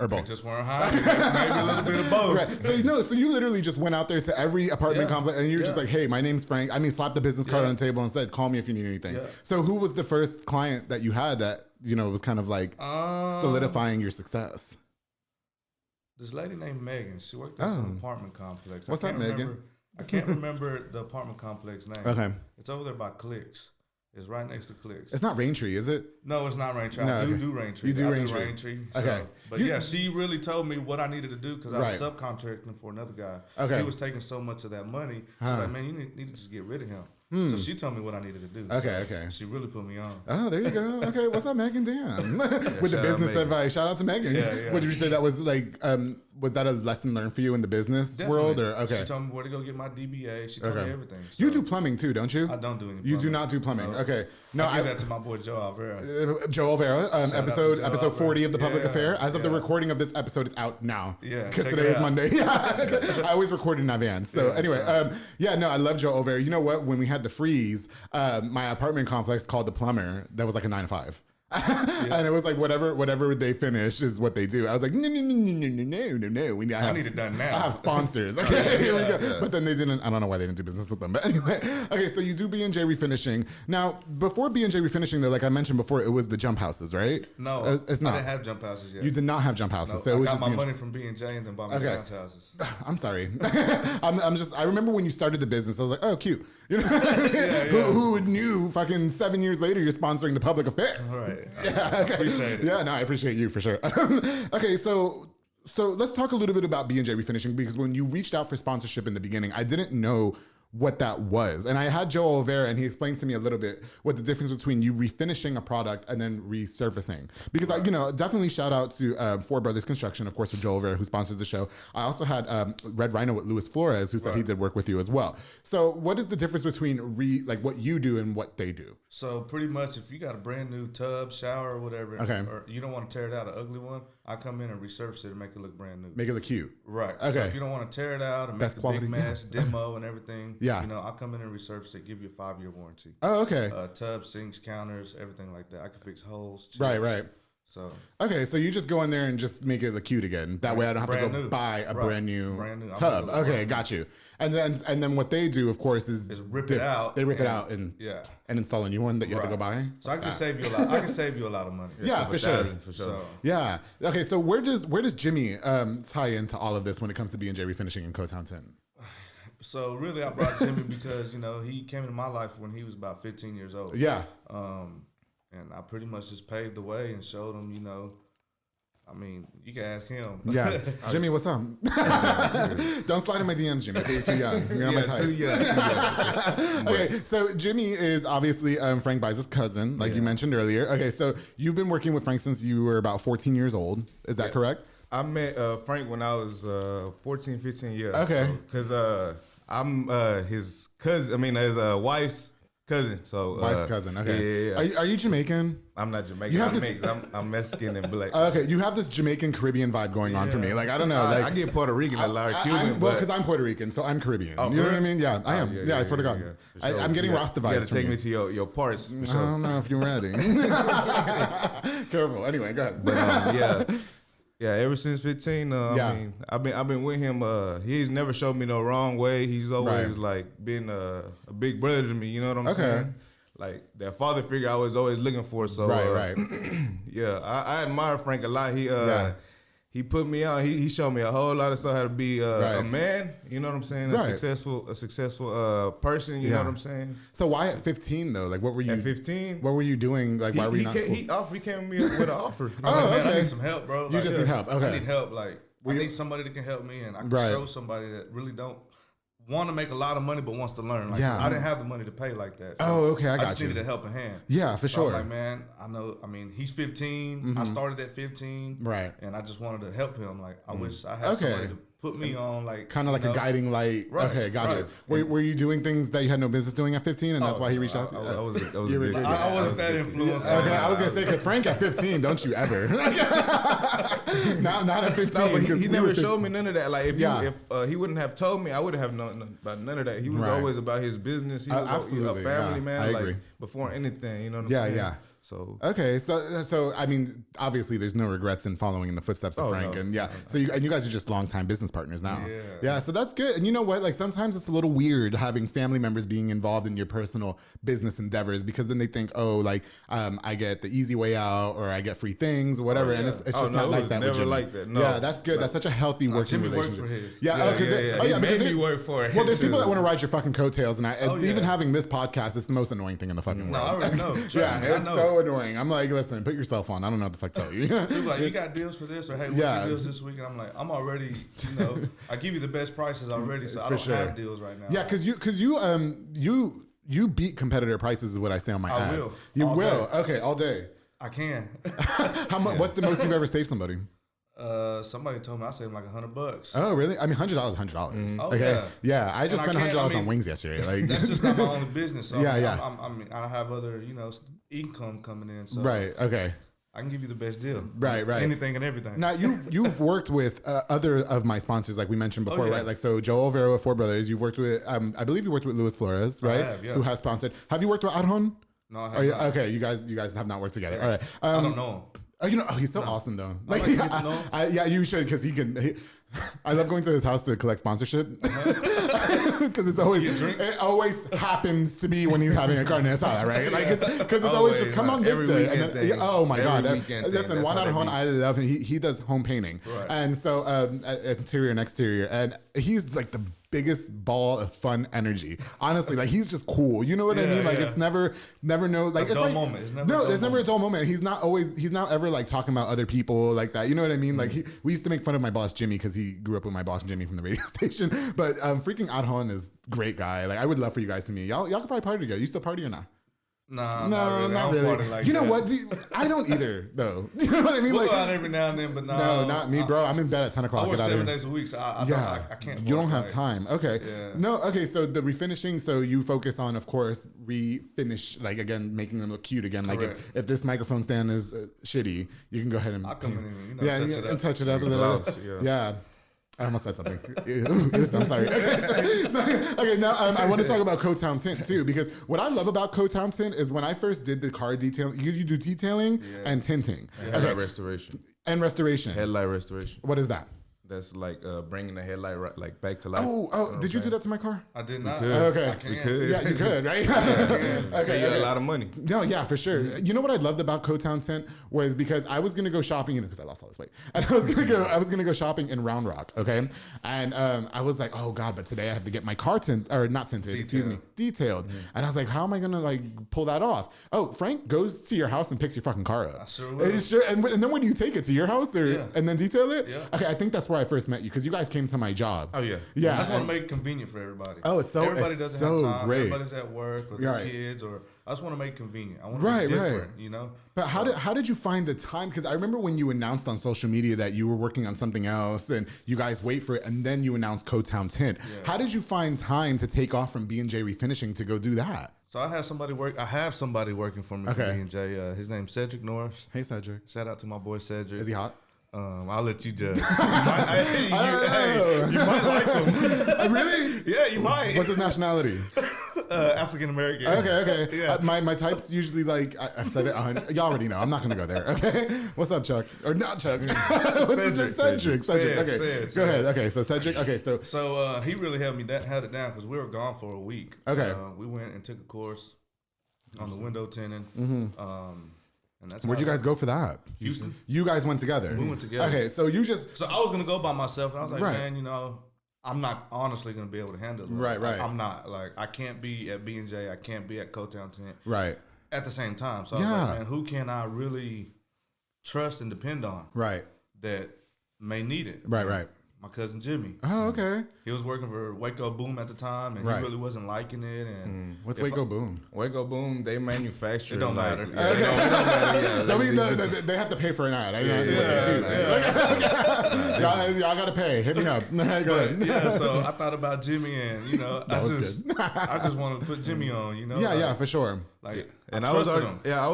or both? They just weren't hiring me. Maybe a little bit of both. Right. So you literally just went out there to every apartment complex, and you're just like, hey, my name's Frank. I mean, slapped the business card on the table and said, call me if you need anything. Yeah. So who was the first client that you had that was kind of like solidifying your success? This lady named Megan. She worked at some apartment complex. What's that, Megan? I can't remember the apartment complex name. Okay. It's over there by Clicks. It's right next to Clicks. It's not Raintree, is it? No, it's not Raintree. I do Raintree. You do I Raintree. Raintree. Okay. But she really told me what I needed to do because I was subcontracting for another guy. Okay. He was taking so much of that money. She's like, man, you need to just get rid of him. So she told me what I needed to do. Okay. She really put me on. Oh, there you go. Okay, what's up, Megan? Damn. With the business advice. Shout out to Megan. Yeah. What did you say that was like? Was that a lesson learned for you in the business world? Or okay. She told me where to go get my DBA. She told me everything. So you do plumbing too, don't you? I don't do any plumbing. You do not do plumbing. No. Okay. No, I give that to my boy Joe Alvera. Joe Alvera, episode 40 of The Public Affair. As of the recording of this episode, it's out now. Yeah. Because today is Monday. I always record in advance. So anyway, I love Joe Alvera. You know what? When we had the freeze, my apartment complex called the plumber. That was like a 9 to 5. And it was like whatever they finish is what they do. I was like, no. I need it done now. I have sponsors. Okay, here we go. Yeah. But then they didn't. I don't know why they didn't do business with them. But anyway, okay. So you do B&J Refinishing. Now, before B&J Refinishing, though, like I mentioned before, it was the jump houses, right? No, it's not. I didn't have jump houses yet. You did not have jump houses. No, so it was I got just my money from B&J and then bought my jump houses. I'm sorry. I remember when you started the business, I was like, oh, cute. Who knew? Fucking 7 years later, you're sponsoring The Public Affair. All right. Okay. Appreciate it. Yeah, no, I appreciate you for sure. Okay, so let's talk a little bit about B&J Refinishing, because when you reached out for sponsorship in the beginning, I didn't know what that was. And I had Joe Olvera, and he explained to me a little bit what the difference between you refinishing a product and then resurfacing. Because I definitely shout out to Four Brothers Construction, of course, with Joe Olvera, who sponsors the show. I also had Red Rhino with Luis Flores, who said he did work with you as well. So what is the difference between what you do and what they do? So pretty much, if you got a brand new tub, shower, or whatever, or you don't want to tear it out, an ugly one, I come in and resurface it and make it look brand new. Make it look cute. Right. Okay. So if you don't want to tear it out and make a big mess, demo and everything, I'll come in and resurface it, give you a 5-year warranty. Oh, okay. Tubs, sinks, counters, everything like that. I can fix holes. Chips. Right. So okay, so you just go in there and just make it look cute again. That way I don't have to go buy a brand new tub. Okay, got you. And then what they do, of course, is rip it out. They rip it out and install a new one that you have to go buy. So I can just save you a lot. I can save you a lot of money. Yeah, for sure. Yeah. Okay, so where does Jimmy tie into all of this when it comes to B&J Refinishing in Co-Town 10? So really, I brought Jimmy because he came into my life when he was about 15 years old. Yeah. And I pretty much just paved the way and showed him, I mean, you can ask him. Yeah. Jimmy, what's up? Don't slide in my DMs, Jimmy. You're too young. You're not my type. Too young. Okay, so Jimmy is obviously Frank Baisa's cousin, like you mentioned earlier. Okay, so you've been working with Frank since you were about 14 years old. Is that correct? I met Frank when I was 14, 15 years. Okay. Because I'm his cousin, his wife's cousin. So wife's cousin, okay. Yeah. Are you Jamaican? I'm not Jamaican. I'm Mexican and black. Okay, you have this Jamaican Caribbean vibe going on for me. Like, I don't know. Like, I get Puerto Rican a lot, Cuban. Well, because I'm Puerto Rican, so I'm Caribbean. Oh, you know what I mean? Yeah, I am. I swear to God. Sure. I'm getting Rasta vibes. You got to take me to your parts. I don't know if you're ready. Careful. Anyway, go ahead. But, yeah, ever since 15, I've been with him. He's never showed me no wrong way. He's always like been a big brother to me. You know what I'm saying? Like that father figure I was always looking for. So yeah, I admire Frank a lot. He put me out. He showed me a whole lot of stuff how to be a man. You know what I'm saying? A successful person. You know what I'm saying? So why at 15 though? Like what were you at 15? What were you doing? Like why were you not? He came to me with an offer. Man, I need some help, bro. You just need help. Okay. I need help. Like I need somebody that can help me, and I can show somebody that really don't want to make a lot of money but wants to learn. Like, I didn't have the money to pay like that. So okay, I just needed a helping hand. Yeah, for sure. I'm like, man, I know. I mean, he's 15. I started at 15. Right. And I just wanted to help him. Like, I wish I had somebody to put me on, like, kind of like a guiding light. Right. Okay, gotcha. Right. Were you doing things that you had no business doing at 15, and that's why he reached out to you? I wasn't that influenced. Okay, I was gonna say because Frank at 15, don't you ever? not at 15. No, but he never showed me none of that. Like if he wouldn't have told me, I wouldn't have known about none of that. He was always about his business. He was absolutely a family man. I agree. Before anything, you know what I'm saying? Yeah. So okay, so I mean, obviously, there's no regrets in following in the footsteps of Frank, and so you guys are just longtime business partners now. Yeah, so that's good. And you know what? Like sometimes it's a little weird having family members being involved in your personal business endeavors because then they think, oh, like I get the easy way out or I get free things or whatever, and it's just not like that. Never like that. No. Yeah, that's good. That's such a healthy working relationship. Works for his. He made me work for it. Well, there's people that want to ride your fucking coattails, and even having this podcast is the most annoying thing in the fucking world. I already know. It's so annoying. I'm like, listen, put yourself on. I don't know what the fuck to tell you. People like, you got deals for this, or hey, what's your deals this week? And I'm like, I'm already, I give you the best prices already, so I don't have deals right now. Yeah, because you beat competitor prices is what I say on my ads. Will. You will. Okay, all day. I can. How much? What's the most you've ever saved somebody? Somebody told me I saved like $100. Oh, really? I mean, $100 is $100. Okay. Yeah, I just spent $100 on wings yesterday. Like that's just not my only business. So I have other, income coming in. So right. Okay. I can give you the best deal. Right. Anything and everything. Now you've worked with other of my sponsors, like we mentioned before, right? Like so, Joe Olvera with Four Brothers. You've worked with, I believe you worked with Luis Flores, right? I have, yeah. Who has sponsored. Have you worked with Arjon? No, I have not. Okay, you guys have not worked together. Yeah. All right. I don't know him. He's so awesome though. Like, yeah, you should because he can. I love going to his house to collect sponsorship because it always happens to be when he's having a carne asada, right? Like because it's always just come on this day. And then, oh my god! Listen, Juan Arjon, I love him. He does home painting, and so interior and exterior, and he's like the biggest ball of fun energy. Honestly, like he's just cool. You know what I mean? Like it's never no like a dull moment. There's never a dull moment. He's not ever like talking about other people like that. You know what I mean? Like we used to make fun of my boss Jimmy because he grew up with my boss Jimmy from the radio station. But freaking Arjon is great guy. Like I would love for you guys to meet. Y'all could probably party together. You still party or not? No, not really. Like you know what? I don't either, though. You know what I mean? We'll go out every now and then, but no, not me, bro. I'm in bed at 10 o'clock. I work 7 days a week, so I can't. You don't have time. Okay. Yeah. No. Okay. So the refinishing. So you focus on, of course, refinish. Like again, making them look cute again. Like if this microphone stand is shitty, you can go ahead and I'll come in and touch it up a little. Yeah. I almost said something. I'm sorry. Okay, now I want to talk about Co-Town Tint too, because what I love about Co-Town Tint is when I first did the car detailing, you do detailing and tinting. Headlight restoration. And restoration. Headlight restoration. What is that? that's like bringing the headlight like back to life. Oh! Did you do that to my car? I did not. Okay, we could. Yeah, you could, right? Okay, you got a lot of money. No, yeah, for sure. Mm-hmm. You know what I loved about Cotown Tint was because I was gonna go shopping, because I lost all this weight, and I was gonna go shopping in Round Rock, okay, and I was like, oh god, but today I have to get my car detailed, and I was like, how am I gonna like pull that off? Oh, Frank goes to your house and picks your fucking car up. I sure will. And then where do you take it, to your house and then detail it? Yeah. Okay, I think that's where I first met you, because you guys came to my job. Oh yeah. Yeah. I just want to make it convenient for everybody. Oh, everybody doesn't have time. Great. Everybody's at work with their kids, or I just want to make it convenient. I want to be different, you know. But how did you find the time? Because I remember when you announced on social media that you were working on something else, and you guys wait for it, and then you announced Cotown Tint. Yeah. How did you find time to take off from B&J Refinishing to go do that? So I have somebody working for me from B&J. His name's Cedric Norris. Hey, Cedric. Shout out to my boy Cedric. Is he hot? I'll let you judge. You might like him. Really? Yeah, you might. What's his nationality? African American. Okay. Yeah. My type's usually like, I've said it 100. Y'all already know. I'm not gonna go there. Okay. What's up, Chuck? Or not Chuck? Cedric. Okay. Go ahead. Okay. So Cedric. Okay. So he really held it down because we were gone for a week. Okay. We went and took a course on the window tinting. Mm-hmm. And that's where'd you guys go for that? Houston. You guys went together. We went together. Okay, so So I was gonna go by myself, and I was like, man, you know, I'm not honestly gonna be able to handle it. Right. I'm not I can't be at B&J. I can't be at Cotown Tint. Right. At the same time, so I was like, man, who can I really trust and depend on? Right. That may need it. Right. My cousin Jimmy. Oh, okay. He was working for Waco Boom at the time, and he really wasn't liking it. And what's Waco Boom? Waco Boom, they manufacture. It don't matter. Yeah, it don't matter. They have to pay for an ad. I know y'all got to pay. Hit me up. Go ahead. Yeah. So I thought about Jimmy, and you know, I just wanted to put Jimmy on. You know. Yeah, for sure. Like, and I was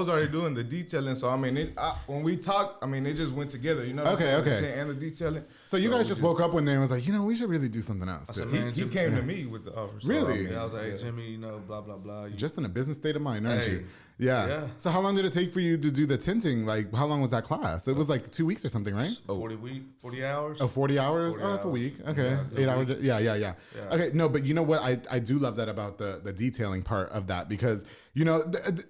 already doing the detailing. So I mean, when we talked, I mean, it just went together. You know. Okay. And the detailing. So you guys just woke up one day and was like, you know, we should really do something else. Said, he came to me with the offer. So really? I was like, hey, Jimmy, you know, blah blah blah. You're just in a business state of mind, aren't you? Yeah. So how long did it take for you to do the tinting? Like, how long was that class? It was like 2 weeks or something, right? 40 hours. Oh, 40 hours? Oh, that's a week. Okay. Yeah, 8 hours. Yeah. Okay. No, but you know what? I do love that about the detailing part of that, because, you know,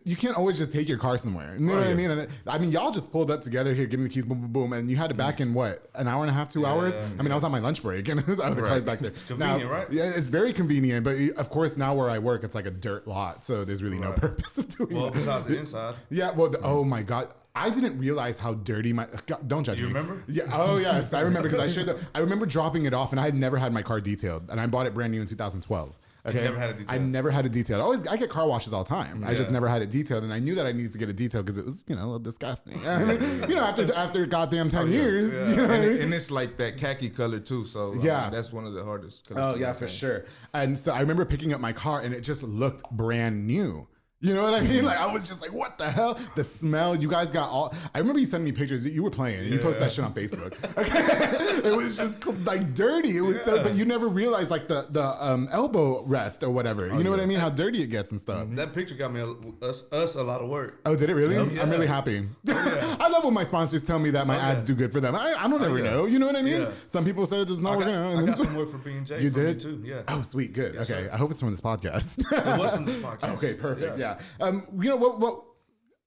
you can't always just take your car somewhere. You know what I mean? And y'all just pulled up together here, give me the keys, boom, boom, boom. And you had it back in what? An hour and a half, 2 hours? I mean, I was on my lunch break and the car's back there. It's convenient, right? Yeah, it's very convenient. But of course, now where I work, it's like a dirt lot. So there's really no purpose of doing it. Well, besides the inside. Yeah, well, oh my God. I didn't realize how dirty my... God, don't judge me. You remember? Yeah. Oh, yes. I remember, because I remember dropping it off, and I had never had my car detailed. And I bought it brand new in 2012. Okay. Never had it detailed. I never had it detailed. I get car washes all the time. I just never had it detailed, and I knew that I needed to get it detailed because it was, you know, a little disgusting. I mean, you know, after goddamn 10 years. Yeah. You know and it's like that khaki color too. So that's one of the hardest colors. Oh yeah, for sure. And so I remember picking up my car, and it just looked brand new. You know what I mean? Like, I was just like, what the hell? The smell, you guys got all... I remember you sending me pictures. You were playing. You posted that shit on Facebook. Okay? It was just, like, dirty. It was so... But you never realized, like, the elbow rest or whatever. You know what I mean? How dirty it gets and stuff. That picture got me us a lot of work. Oh, did it really? Yeah. I'm really happy. I love when my sponsors tell me that my ads do good for them. I don't ever know. You know what I mean? Yeah. Some people say it does not work out. I got some work for B&J. You did? Too. Yeah. Oh, sweet. Good. Yes, okay. Sir. I hope it's from this podcast. It was from this podcast. Okay, perfect. Yeah. You know what?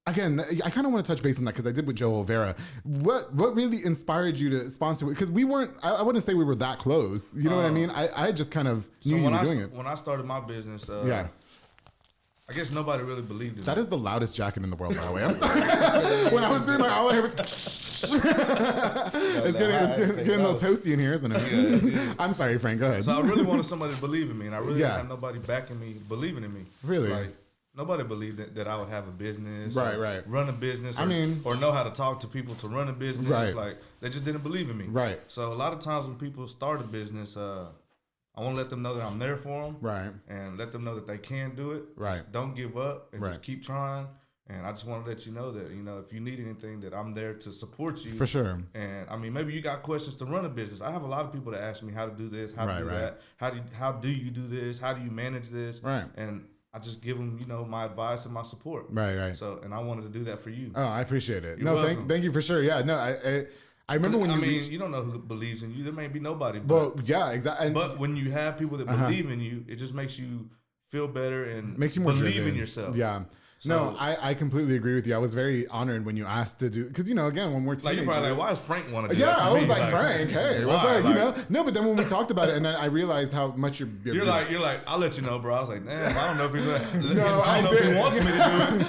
Again, I kind of want to touch base on that because I did with Joe Olvera. What really inspired you to sponsor? Because we weren't. I wouldn't say we were that close. You know what I mean? I just kind of knew you were doing it. When I started my business, I guess nobody really believed in that. That is the loudest jacket in the world, by the way. I'm sorry. When I was doing all I heard was. It's getting a little toasty in here, isn't it? Yeah. I'm sorry, Frank. Go ahead. So I really wanted somebody to believe in me, and I really didn't have nobody backing me, believing in me. Really? Like, nobody believed that I would have a business, right, run a business, or know how to talk to people to run a business. Right. Like, they just didn't believe in me. Right. So a lot of times when people start a business, I want to let them know that I'm there for them. Right. And let them know that they can do it. Right. Just don't give up and just keep trying. And I just want to let you know that, you know, if you need anything, that I'm there to support you. For sure. And I mean, maybe you got questions to run a business. I have a lot of people that ask me how to do this, how to do that. How do you do this? How do you manage this? Right. And I just give them, you know, my advice and my support. Right. So, and I wanted to do that for you. Oh, I appreciate it. You're welcome. Thank you for sure. Yeah, no, I remember when you don't know who believes in you. There may be nobody. Well, yeah, exactly. But when you have people that believe in you, it just makes you feel better and makes you more believe driven in yourself. Yeah. So, no, I completely agree with you. I was very honored when you asked to do, because, again, when we're teenagers. Like, you're probably like, why does Frank want to do that? Yeah, I was like, Frank, hey. No, but then when we talked about it, and then I realized how much you're like, I'll let you know, bro. I was like, damn, I don't know if he's I don't know if he wants me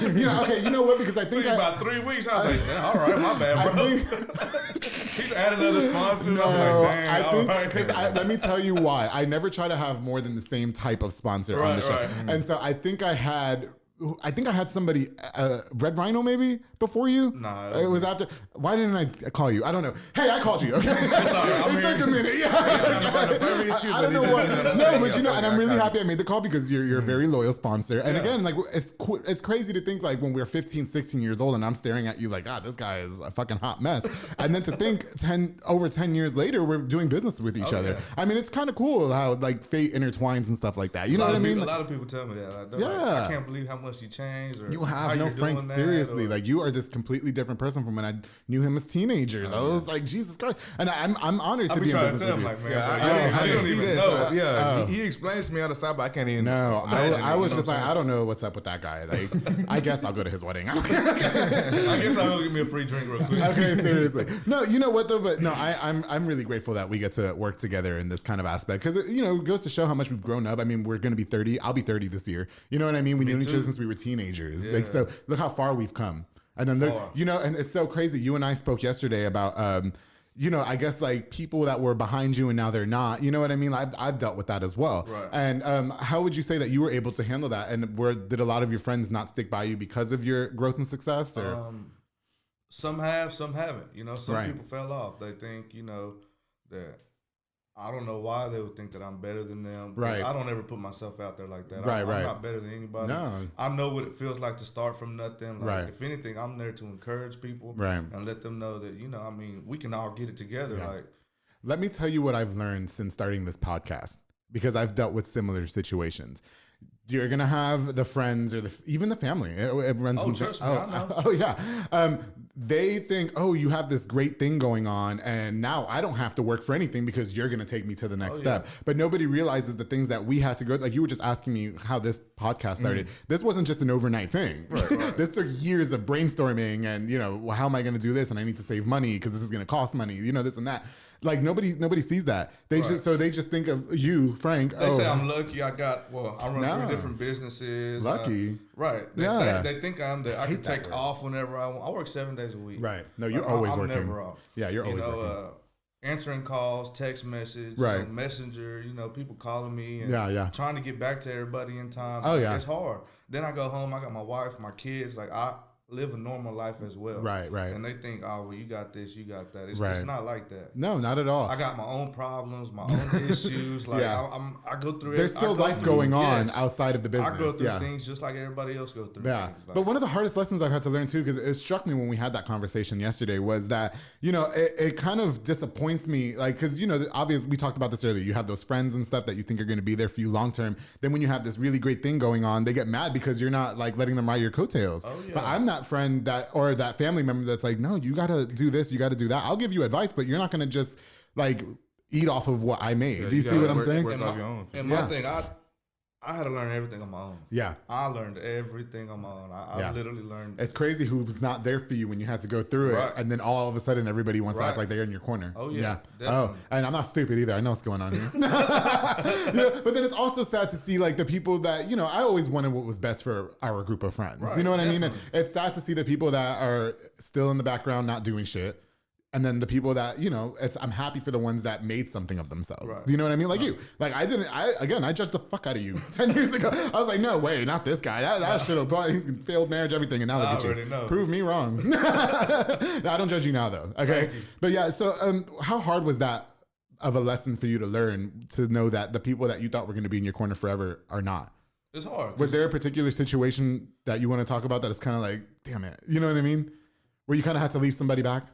to do it. Okay, you know what? Because I think about 3 weeks, I was like, man, all right, my bad, bro. He's added another sponsor. No, I think, because let me tell you why. I never try to have more than the same type of sponsor on the show. Right. And so I think I had somebody, Red Rhino maybe, before you? Nah. It was after. Why didn't I call you? I don't know. Hey, I called you, okay? It took a minute. Yeah. I don't know what. No, but and I'm really happy I made the call because you're a very loyal sponsor. And again, like, it's crazy to think, like, when we're 15, 16 years old and I'm staring at you like, this guy is a fucking hot mess. And then to think over 10 years later, we're doing business with each other. Yeah. I mean, it's kind of cool how, like, fate intertwines and stuff like that. You know what I mean? A lot of people tell me that. Like, I can't believe how much you changed. Or you have no Frank, seriously. Like, you are this completely different person from when I knew him as teenagers. I was like, Jesus Christ. And I'm honored to be in business with you. Like, man, I didn't even know. He explains to me on the side, but I can't even know. I was just like, I don't know what's up with that guy. Like, I guess I'll go to his wedding. I guess I'll go get me a free drink real quick. Okay, seriously. No, you know what though? But no, I'm really grateful that we get to work together in this kind of aspect because it goes to show how much we've grown up. I mean, we're going to be 30. I'll be 30 this year. You know what I mean? We knew each other since we were teenagers. Yeah. Like, so look how far we've come. And then and it's so crazy. You and I spoke yesterday about I guess like people that were behind you and now they're not. You know what I mean? I've dealt with that as well. Right. And how would you say that you were able to handle that? And did a lot of your friends not stick by you because of your growth and success? Or some have, some haven't. Some people fell off. They think that. I don't know why they would think that I'm better than them. Right. I don't ever put myself out there like that. I'm not better than anybody. No. I know what it feels like to start from nothing. Like, if anything, I'm there to encourage people and let them know that, we can all get it together. Yeah. Like, let me tell you what I've learned since starting this podcast, because I've dealt with similar situations. You're going to have the friends or even the family. It runs trust me, I know. Oh, yeah. They think, you have this great thing going on, and now I don't have to work for anything because you're going to take me to the next step. But nobody realizes the things that we had to go. Like, you were just asking me how this podcast started. This wasn't just an overnight thing. Right. This took years of brainstorming and, how am I going to do this? And I need to save money because this is going to cost money, this and that. Like, nobody sees that. They just think of you, Frank. They say I'm lucky. I run 3 different businesses. Lucky. Right. They think I can take off whenever I want. I work 7 days a week. Right. No, you're always working. I'm never off. Yeah, you're always working. Answering calls, text message, messenger, people calling me and trying to get back to everybody in time. It's hard. Then I go home, I got my wife, my kids. Like, I live a normal life as well. Right. And they think, you got this, you got that. It's not like that. No, not at all. I got my own problems, my own issues. Like, I go through it. There's still life going on outside of the business. I go through things just like everybody else go through. Yeah. Things. Like, but one of the hardest lessons I've had to learn too, because it struck me when we had that conversation yesterday, was that, it kind of disappoints me. Like, because, obviously we talked about this earlier. You have those friends and stuff that you think are going to be there for you long term. Then when you have this really great thing going on, they get mad because you're not like letting them ride your coattails. But I'm that friend or that family member that's like, no, you got to do this, you got to do that. I'll give you advice, but you're not going to just like eat off of what I made. Do you see what I'm saying? And my thing, I had to learn everything on my own. Yeah. I learned everything on my own. I literally learned. It's crazy who's not there for you when you had to go through it. And then all of a sudden everybody wants to act like they're in your corner. Oh, yeah. Oh, and I'm not stupid either. I know what's going on here. But then it's also sad to see like the people that, I always wanted what was best for our group of friends. You know what I mean? And it's sad to see the people that are still in the background not doing shit. And then the people that, I'm happy for the ones that made something of themselves. Right. Do you know what I mean? Like you. Like I judged the fuck out of you 10 years ago. I was like, no way, not this guy. That should have, he's failed marriage, everything. And now look at you. Know. Prove me wrong. I don't judge you now though. Okay. But yeah, so how hard was that of a lesson for you to learn to know that the people that you thought were going to be in your corner forever are not? It's hard. Was there a particular situation that you want to talk about that is kind of like, damn it, you know what I mean? Where you kind of had to leave somebody back?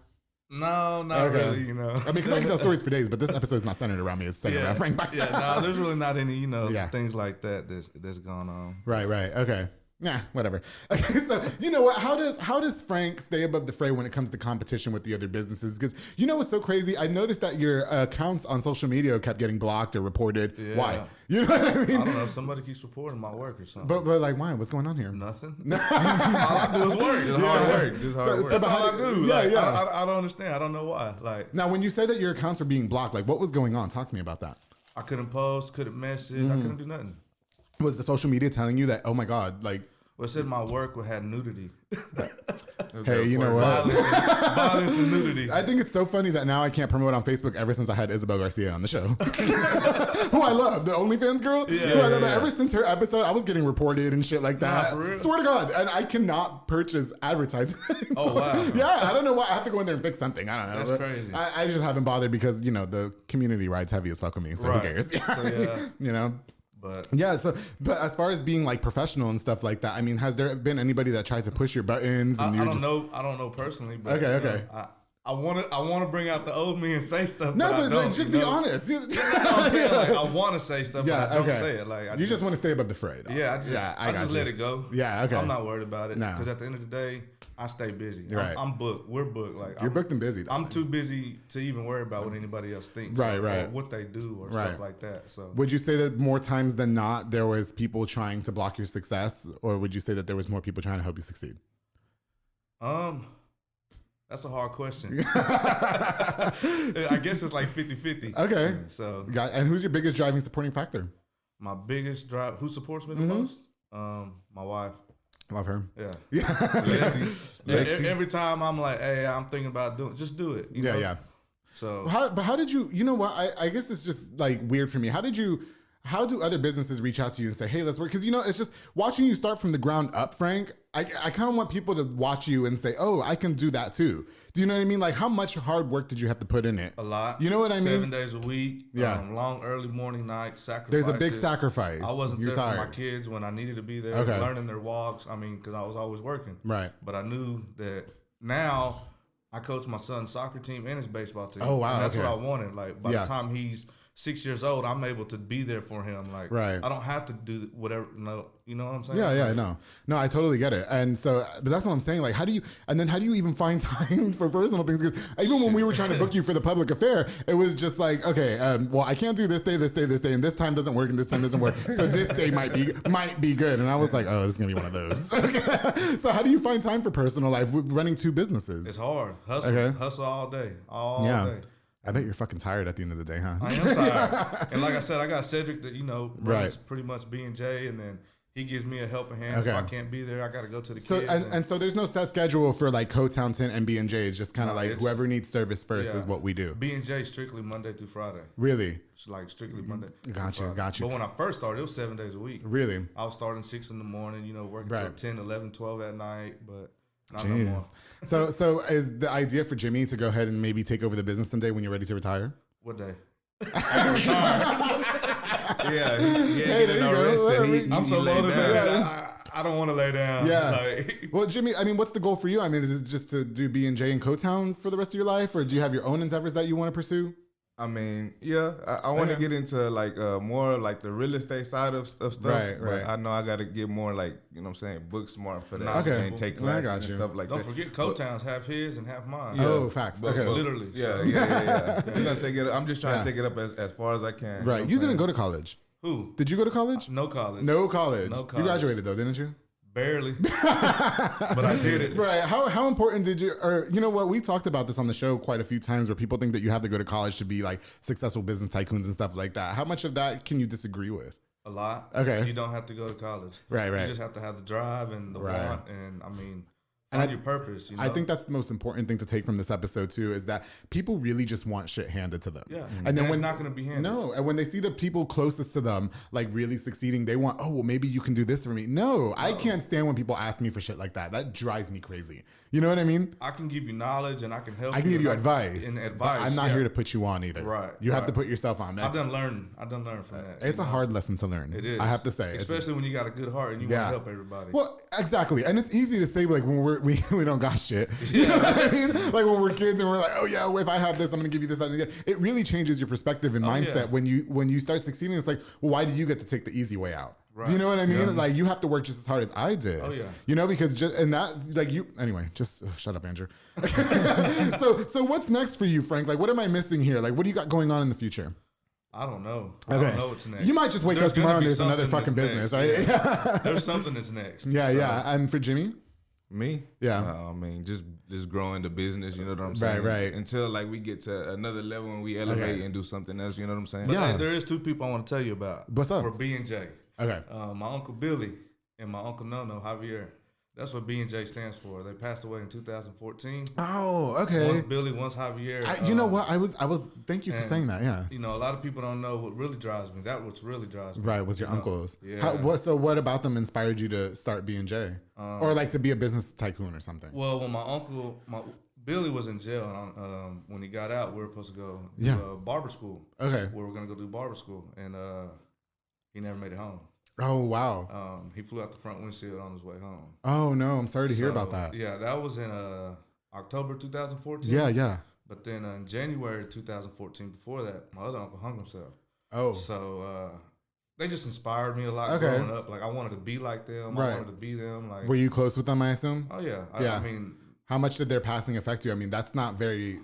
No, not really, I mean, because I can tell stories for days, but this episode is not centered around me. It's centered around Frank Baisa. Yeah, no, there's really not any, things like that that's going on. Right. Okay. Nah, whatever. Okay, so you know what? How does Frank stay above the fray when it comes to competition with the other businesses? Because you know what's so crazy? I noticed that your accounts on social media kept getting blocked or reported. Yeah. Why? You know what I mean? I don't know. Somebody keeps reporting my work or something. But like, why? What's going on here? Nothing. All I do is work. It's hard work. It's hard work. That's all I do. Yeah. I don't understand. I don't know why. Like now, when you said that your accounts were being blocked, like what was going on? Talk to me about that. I couldn't post, couldn't message, I couldn't do nothing. Was the social media telling you that, oh my God, like... Well, it said my work had nudity. Hey, you know what? Violence and nudity. I think it's so funny that now I can't promote on Facebook ever since I had Isabel Garcia on the show. Who I love, the OnlyFans girl. Yeah, who I love. Ever since her episode, I was getting reported and shit like that. Nah, for real? Swear to God. And I cannot purchase advertising anymore. Oh, wow. Yeah, I don't know why. I have to go in there and fix something. I don't know. That's crazy. I just haven't bothered because, you know, the community rides heavy as fuck with me. So who cares? So, yeah. You know? But as far as being like professional and stuff like that, I mean, has there been anybody that tried to push your buttons? And I don't know personally. But okay. I want to bring out the old me and say stuff. No, but like, just be honest. I'm saying, like, I want to say stuff, but I don't say it. Like you just want to stay above the fray. Though. Yeah, I just let it go. Yeah, okay. I'm not worried about it because at the end of the day, I stay busy. Right. I'm booked. We're booked. Like you're booked and busy. Though. I'm too busy to even worry about what anybody else thinks. Right. Or what they do or stuff like that. So would you say that more times than not there was people trying to block your success, or would you say that there was more people trying to help you succeed? That's a hard question. I guess it's like 50-50. Okay. So and who's your biggest driving supporting factor? My biggest drive. Who supports me the most? My wife. Love her. Yeah. Lexi. Every time I'm like, hey, I'm thinking about just do it. You know? Yeah. So how did you know what? I guess it's just like weird for me. How do other businesses reach out to you and say, hey, let's work? Because, you know, it's just watching you start from the ground up, Frank. I kind of want people to watch you and say, oh, I can do that too. Do you know what I mean? Like, how much hard work did you have to put in it? A lot. You know what I mean? 7 days a week. Yeah. Long, early morning, night, sacrifices. There's a big sacrifice. I wasn't there for my kids when I needed to be there, learning their walks. I mean, because I was always working. Right. But I knew that now I coach my son's soccer team and his baseball team. Oh, wow. And that's what I wanted. Like, by the time he's 6 years old, I'm able to be there for him. Like, I don't have to do whatever. No, you know what I'm saying? Yeah, no, I totally get it. And so, but that's what I'm saying. Like, how do you even find time for personal things? Because even when we were trying to book you for the public affair, it was just like, okay, well, I can't do this day, and this time doesn't work, and this time doesn't work. So this day might be good. And I was like, oh, this is gonna be one of those. Okay. So how do you find time for personal life running two businesses? It's hard. Hustle all day, all day. I bet you're fucking tired at the end of the day, huh? I am tired. And like I said, I got Cedric that, runs pretty much B&J, and then he gives me a helping hand. If I can't be there, I got to go to the kids. And so there's no set schedule for like Co-Townsend and B&J. It's just kind of like whoever needs service first is what we do. B&J strictly Monday through Friday. Really? It's like strictly Monday. Got you. But when I first started, it was 7 days a week. Really? I was starting 6 in the morning, working till 10, 11, 12 at night, but... Jeez. So is the idea for Jimmy to go ahead and maybe take over the business someday when you're ready to retire? What day? I retire. Yeah, he ain't getting no rest. I'm so motivated. I don't want to lay down. Yeah. Well, Jimmy, I mean, what's the goal for you? I mean, is it just to do B&J and Co-Town for the rest of your life, or do you have your own endeavors that you want to pursue? I mean, yeah, I want to get into like more like the real estate side of stuff. Right. But I know I got to get more like, book smart for that. Okay. And take classes and stuff like Don't that. Don't forget Co-Town's half his and half mine. Oh, facts. Okay. Literally. Yeah. We're gonna take it up. I'm just trying to take it up as far as I can. Right. You didn't go to college. Who? Did you go to college? No college. No college. You graduated though, didn't you? Barely. But I did it. Right. How important did you, or you know what, we talked about this on the show quite a few times where people think that you have to go to college to be like successful business tycoons and stuff like that. How much of that can you disagree with? A lot. Okay. You don't have to go to college. Right. You just have to have the drive and the want, and I mean, find your purpose. I think that's the most important thing to take from this episode too, is that people really just want shit handed to them. Yeah. And then it's not going to be handed. No. And when they see the people closest to them like really succeeding, they want, oh, well, maybe you can do this for me. No, I can't stand when people ask me for shit like that. That drives me crazy. You know what I mean? I can give you knowledge and I can help you. I can give you advice. And advice. I'm not here to put you on either. Right. You have to put yourself on. I've done learn from that. It's a hard lesson to learn. It is. I have to say. Especially when you got a good heart and you want to help everybody. Well, exactly. And it's easy to say like when we don't got shit. You know what I mean? Like when we're kids and we're like, oh yeah, well, if I have this, I'm gonna give you this, that, and that. It really changes your perspective and mindset when you start succeeding. It's like, well, why do you get to take the easy way out? Right. Do you know what I mean? Yeah. Like, you have to work just as hard as I did. Oh, yeah. You know, because anyway, just shut up, Andrew. So what's next for you, Frank? Like, what am I missing here? Like, what do you got going on in the future? I don't know. I don't know what's next. You might just wake up tomorrow and there's another fucking business, right? Yeah. There's something that's next. Yeah, so. Yeah. And for Jimmy? Me? Yeah. I mean, just growing the business, you know what I'm saying? Right. Until like we get to another level and we elevate and do something else, you know what I'm saying? But there is two people I want to tell you about. What's up? For B&J. Okay. My Uncle Billy and my Uncle Nono, Javier. That's what B&J stands for. They passed away in 2014. Oh, okay. One's Billy, one's Javier. You know what? I was. Thank you for saying that. Yeah. You know, a lot of people don't know what really drives me. What's really drives me. Right. Was your uncles? Yeah. So what about them inspired you to start B&J, or like to be a business tycoon or something? Well, when Billy was in jail, when he got out, we were supposed to go to barber school. Okay. We were gonna go do barber school, and he never made it home. Oh, wow. He flew out the front windshield on his way home. Oh, no. I'm sorry to hear about that. Yeah, that was in October 2014. Yeah. But then in January 2014, before that, my other uncle hung himself. Oh. So they just inspired me a lot growing up. Like, I wanted to be like them. I wanted to be them. Like, were you close with them, I assume? Oh, yeah. Yeah. I mean... How much did their passing affect you? I mean, that's not very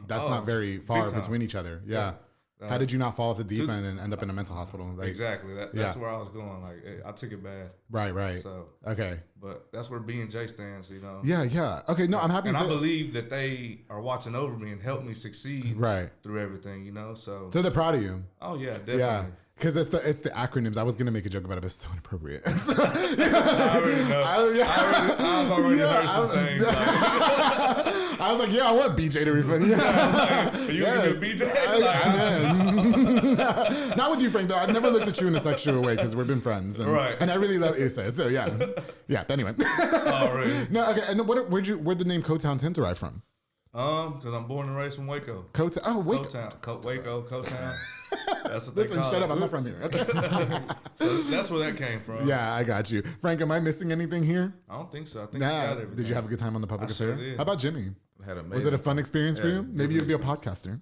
far between each other. Yeah. How did you not fall off the deep end and end up in a mental hospital? Like, exactly. That's where I was going. Like, I took it bad. Right. So okay. But that's where B&J stands, you know. Yeah. Okay. No, I'm happy. And I believe that they are watching over me and help me succeed. Right. Through everything, you know. So they're proud of you. Oh yeah, definitely. Yeah. Because it's the acronyms. I was gonna make a joke about it, but it's so inappropriate. I already know. I've already heard some things. I was like, I want BJ to refer. You can do BJ? Not with you, Frank, though. I've never looked at you in a sexual way because we've been friends. And I really love Issa. So yeah. But anyway. Alright. No, okay. And where'd the name Co-Town 10 derive from? Because I'm born and raised from Waco. Waco. Waco, Co-Town. That's what Listen, shut up. I'm not from here. Okay. So that's where that came from. Yeah, I got you. Frank, am I missing anything here? I don't think so. I think you got everything. Did you have a good time on the public affair? Sure did. How about Jimmy? Was it a fun experience for you? Maybe you'd be a podcaster.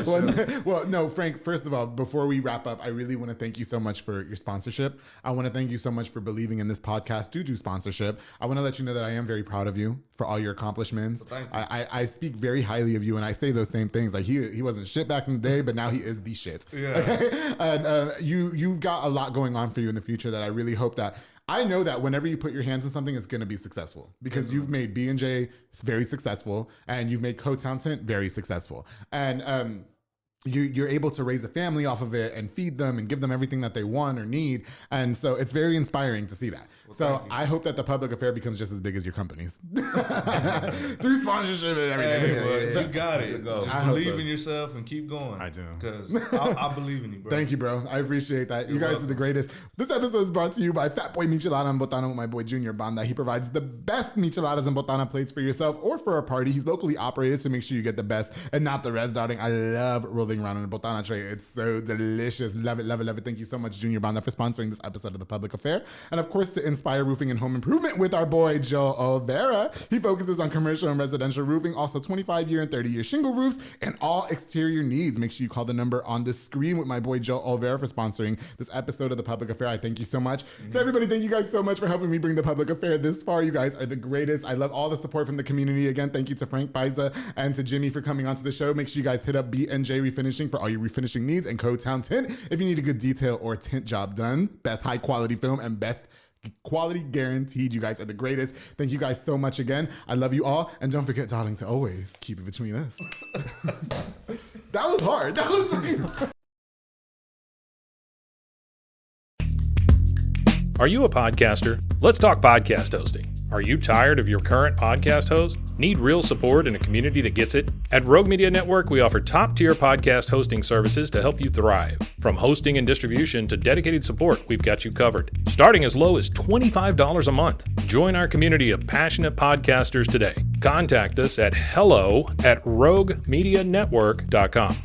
One day. Well, no, Frank, first of all, before we wrap up, I really want to thank you so much for your sponsorship. I want to thank you so much for believing in this podcast to do sponsorship. I want to let you know that I am very proud of you for all your accomplishments. Well, thank you. I speak very highly of you, and I say those same things. Like, he wasn't shit back in the day, but now he is the shit. Yeah. Okay? And you got a lot going on for you in the future that I really hope that... I know that whenever you put your hands on something, it's going to be successful because you've made B&J very successful and you've made Co-Town Tent very successful. And you're able to raise a family off of it and feed them and give them everything that they want or need. And so it's very inspiring to see that. Well, so I hope that the public affair becomes just as big as your companies. Through sponsorship and everything. You got it. Just believe in yourself and keep going. I do. Because I believe in you, bro. Thank you, bro. I appreciate that. You guys are the greatest. This episode is brought to you by Fat Boy Michelada and Botana with my boy Junior Banda. He provides the best micheladas and botana plates for yourself or for a party. He's locally operated, so make sure you get the best and not the rest, darling. I love rolling around in a botana tray. It's so delicious. Love it. Thank you so much, Junior Banda, for sponsoring this episode of The Public Affair. And of course, to inspire roofing and home improvement with our boy, Joe Olvera. He focuses on commercial and residential roofing, also 25-year and 30-year shingle roofs, and all exterior needs. Make sure you call the number on the screen with my boy, Joe Olvera, for sponsoring this episode of The Public Affair. I thank you so much. To everybody, thank you guys so much for helping me bring The Public Affair this far. You guys are the greatest. I love all the support from the community. Again, thank you to Frank Baisa and to Jimmy for coming onto the show. Make sure you guys hit up B&J Refinishing for all your refinishing needs and Co-Town Tint if you need a good detail or tint job done. Best high quality film and best quality guaranteed. You guys are the greatest. Thank you guys so much again. I love you all. And don't forget, darling, to always keep it between us. That was hard. That was fucking hard. Are you a podcaster? Let's talk podcast hosting. Are you tired of your current podcast host? Need real support in a community that gets it? At Rogue Media Network, we offer top-tier podcast hosting services to help you thrive. From hosting and distribution to dedicated support, we've got you covered. Starting as low as $25 a month. Join our community of passionate podcasters today. Contact us at hello@roguemedianetwork.com.